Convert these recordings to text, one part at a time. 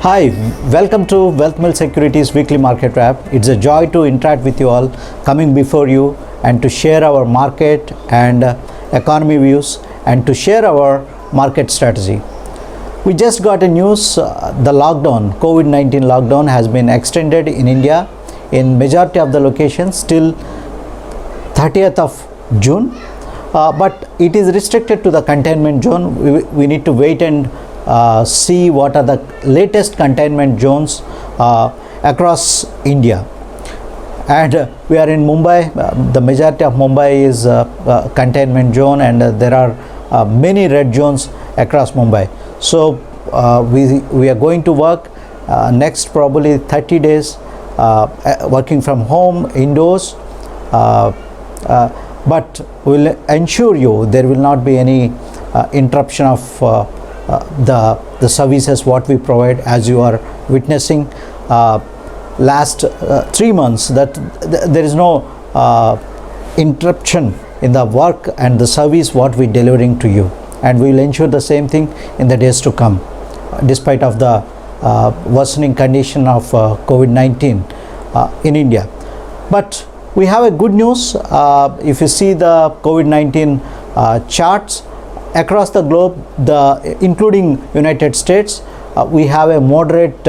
Hi, welcome to Wealth Mill Securities Weekly Market Wrap. It's a joy to interact with you all, coming before you and to share our market and economy views and to share our market strategy. We just got a news, the lockdown, COVID-19 lockdown has been extended in India in majority of the locations till 30th of June, but it is restricted to the containment zone. We need to wait and see what are the latest containment zones across India. And we are in Mumbai. The majority of Mumbai is containment zone, and there are many red zones across Mumbai. So we are going to work next probably 30 days working from home indoors, but we'll ensure you there will not be any interruption of the services what we provide. As you are witnessing last 3 months that there is no interruption in the work and the service what we delivering to you, and we will ensure the same thing in the days to come despite of the worsening condition of COVID-19 in India. But we have a good news. If you see the COVID-19 charts across the globe, including United States, we have a moderate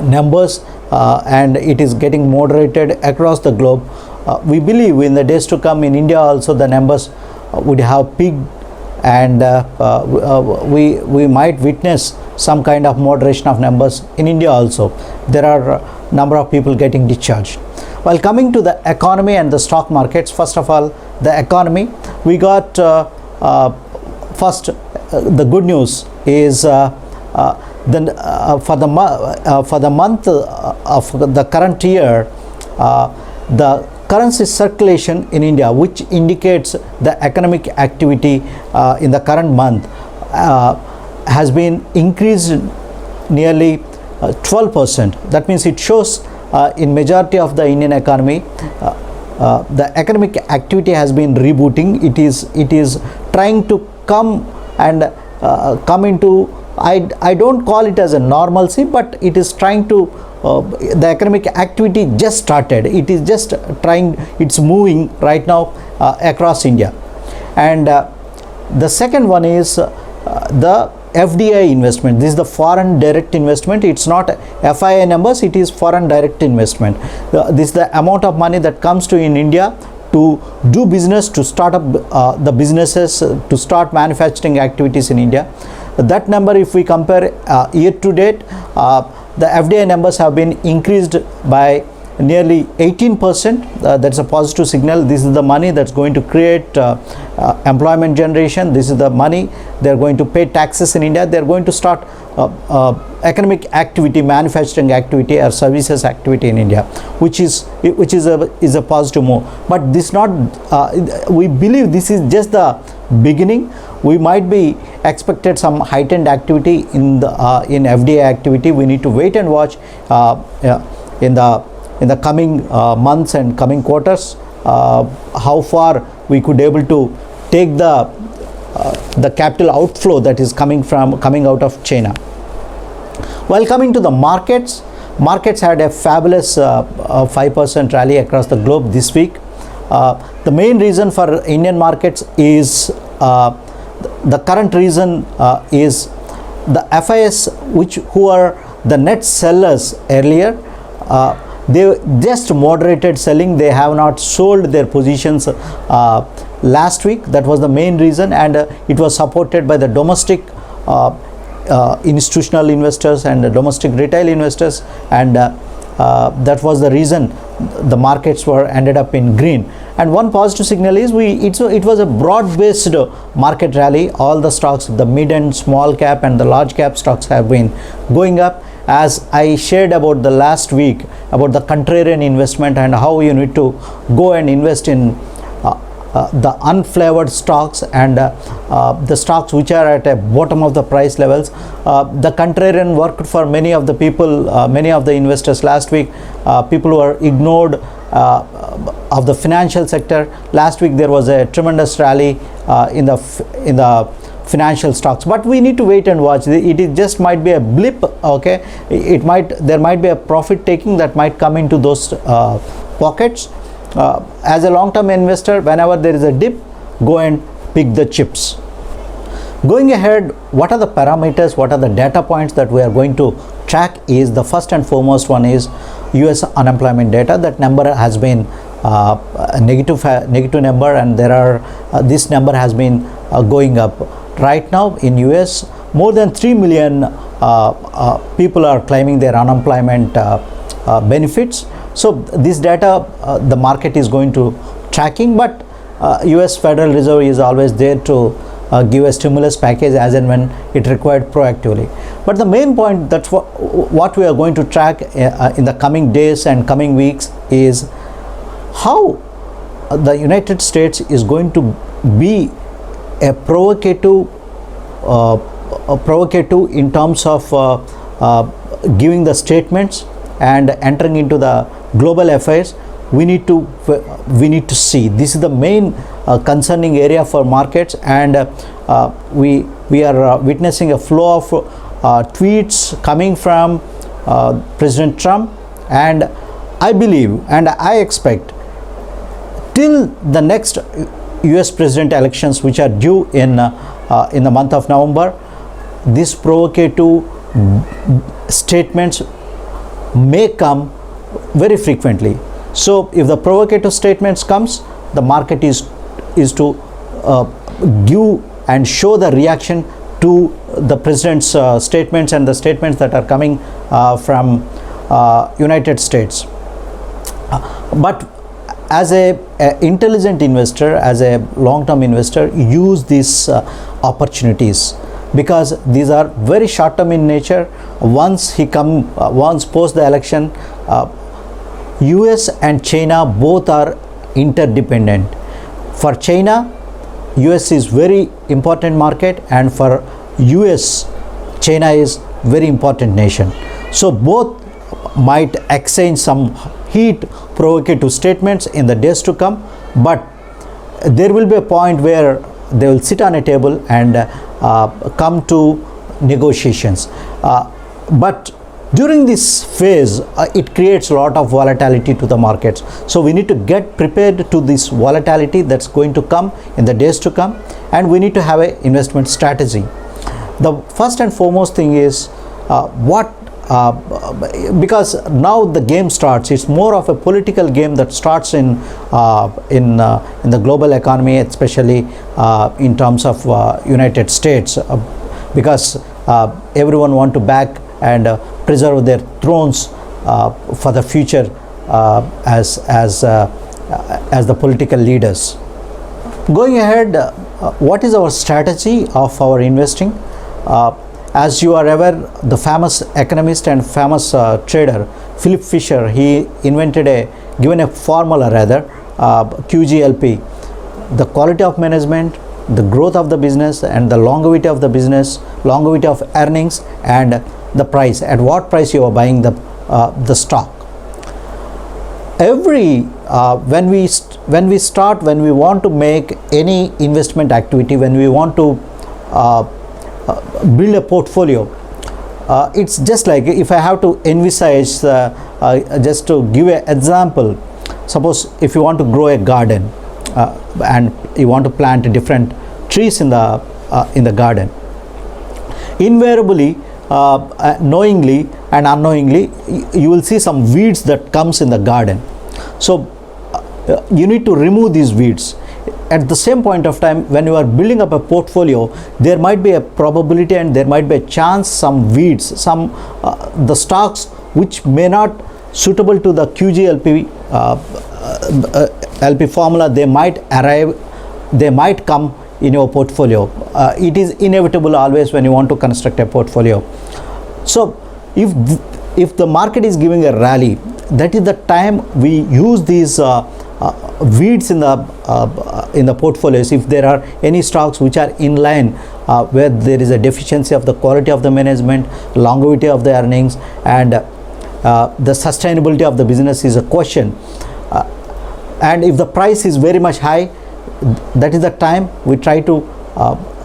numbers, and it is getting moderated across the globe. We believe in the days to come in India also the numbers would have peaked, and we might witness some kind of moderation of numbers in India also. There are a number of people getting discharged. While coming to the economy and the stock markets, first of all, the economy, we got first the good news is for the month of the current year, the currency circulation in India, which indicates the economic activity in the current month, has been increased nearly 12%. That means it shows in majority of the Indian economy the economic activity has been rebooting. It is trying to come and come into, I don't call it as a normalcy, but it is trying to the economic activity just started. It is just trying, it's moving right now across India. And the second one is the FDI investment. This is the foreign direct investment. It's not FII numbers, it is foreign direct investment. This is the amount of money that comes to in India to do business, to start up the businesses, to start manufacturing activities in India. That number, if we compare year to date, the FDI numbers have been increased by nearly 18%. That's a positive signal. This is the money that's going to create employment generation. This is the money they're going to pay taxes in India. They're going to start economic activity, manufacturing activity or services activity in India, which is a positive move. But this not we believe this is just the beginning. We might be expected some heightened activity in the in FDI activity. We need to wait and watch in the coming months and coming quarters how far we could able to take the capital outflow that is coming out of China. While coming to the markets had a fabulous 5% rally across the globe this week. The main reason for Indian markets is the current reason is the FIS, who are the net sellers earlier. They just moderated selling. They have not sold their positions last week. That was the main reason, and it was supported by the domestic institutional investors and the domestic retail investors, and that was the reason the markets were ended up in green. And one positive signal is it was a broad-based market rally. All the stocks, the mid and small cap and the large cap stocks, have been going up. As I shared about the last week about the contrarian investment and how you need to go and invest in the unflavored stocks and the stocks which are at a bottom of the price levels. The contrarian worked for many of the people, many of the investors last week. People who are ignored of the financial sector. Last week there was a tremendous rally in the financial stocks, but we need to wait and watch. It just might be a blip. Okay, there might be a profit taking that might come into those pockets. As a long-term investor, whenever there is a dip, go and pick the chips. Going ahead, what are the parameters, what are the data points that we are going to track? Is the first and foremost one is US unemployment data. That number has been a negative number, and this number has been going up. Right now in US, more than 3 million people are claiming their unemployment benefits. So this data the market is going to tracking, but US Federal Reserve is always there to give a stimulus package as and when it required proactively. But the main point, that's what we are going to track in the coming days and coming weeks, is how the United States is going to be a provocative in terms of giving the statements and entering into the global affairs. We need to see. This is the main concerning area for markets, and we are witnessing a flow of tweets coming from President Trump, and I believe and I expect till the next US president elections, which are due in the month of November, these provocative statements may come very frequently. So if the provocative statements comes, the market is to give and show the reaction to the president's statements and the statements that are coming from United States. But as a intelligent investor, as a long-term investor, use these opportunities, because these are very short-term in nature. Once post the election, US and China both are interdependent. For China, US is very important market, and for US, China is very important nation. So both might exchange some heat provocative statements in the days to come, but there will be a point where they will sit on a table and come to negotiations. But during this phase, it creates a lot of volatility to the markets. So we need to get prepared to this volatility that's going to come in the days to come, and we need to have an investment strategy. The first and foremost thing is because now the game starts. It's more of a political game that starts in the global economy, especially in terms of United States, because everyone want to back and preserve their thrones for the future as the political leaders. Going ahead, what is our strategy of our investing? As you are aware, the famous economist and famous trader Philip Fisher, he given a formula rather, QGLP, the quality of management, the growth of the business, and the longevity of the business, longevity of earnings, and the price, at what price you are buying the stock. When we want to make any investment activity, when we want to build a portfolio, it's just like, if I have to envisage, just to give an example, suppose if you want to grow a garden and you want to plant different trees in the garden, invariably, knowingly and unknowingly, you will see some weeds that comes in the garden. So you need to remove these weeds. At the same point of time, when you are building up a portfolio, there might be a probability and there might be a chance some weeds, the stocks which may not suitable to the QGLP LP formula, they might come in your portfolio. It is inevitable always when you want to construct a portfolio. So if the market is giving a rally, that is the time we use these weeds in the portfolios. If there are any stocks which are in line where there is a deficiency of the quality of the management, longevity of the earnings, and the sustainability of the business is a question, and if the price is very much high, that is the time we try to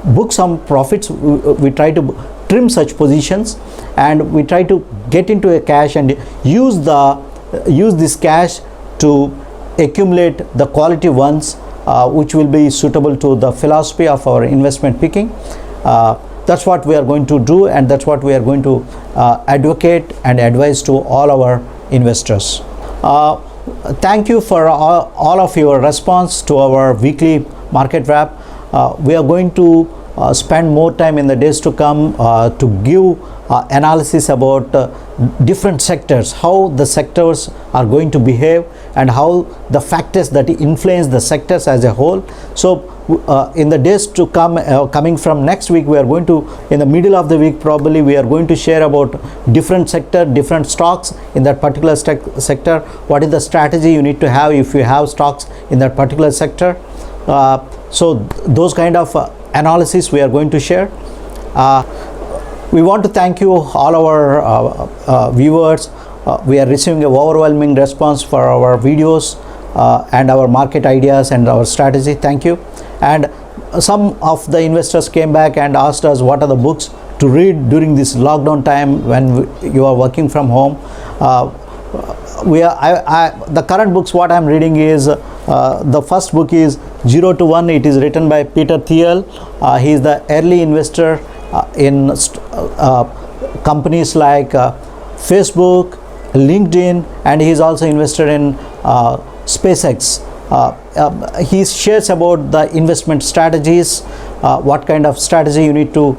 book some profits. We try to trim such positions, and we try to get into a cash and use this cash to accumulate the quality ones which will be suitable to the philosophy of our investment picking. That's what we are going to do, and that's what we are going to advocate and advise to all our investors. Thank you for all of your response to our weekly market wrap. We are going to spend more time in the days to come to give analysis about different sectors, how the sectors are going to behave, and how the factors that influence the sectors as a whole. So in the days to come, coming from next week, we are going to, in the middle of the week probably, we are going to share about different sector, different stocks in that particular sector. What is the strategy you need to have if you have stocks in that particular sector? So those kind of analysis we are going to share. We want to thank you all our viewers. We are receiving an overwhelming response for our videos and our market ideas and our strategy. Thank you. And some of the investors came back and asked us what are the books to read during this lockdown time when you are working from home. The current books what I'm reading is the first book is 0 to 1. It is written by Peter Thiel. He is the early investor in companies like Facebook, LinkedIn, and he is also invested in SpaceX. He shares about the investment strategies, what kind of strategy you need to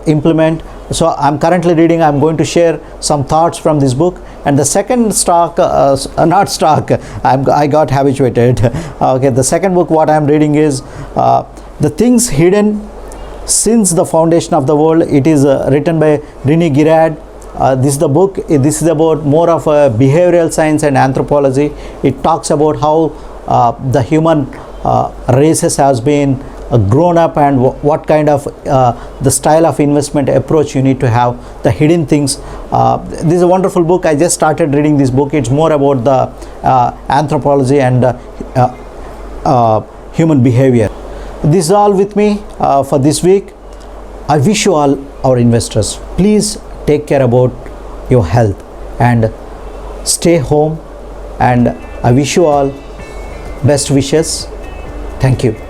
implement. So I'm currently reading, I'm going to share some thoughts from this book. And the second stock, I got habituated. Okay, the second book what I'm reading is The Things Hidden Since the Foundation of the World. It is written by René Girard. This is the book. This is about more of a behavioral science and anthropology. It talks about how the human races has been grown up, and what kind of the style of investment approach you need to have, the hidden things. This is a wonderful book. I just started reading this book. It's more about the anthropology and human behavior. This is all with me for this week. I wish you all, our investors, please take care about your health and stay home, and I wish you all best wishes. Thank you.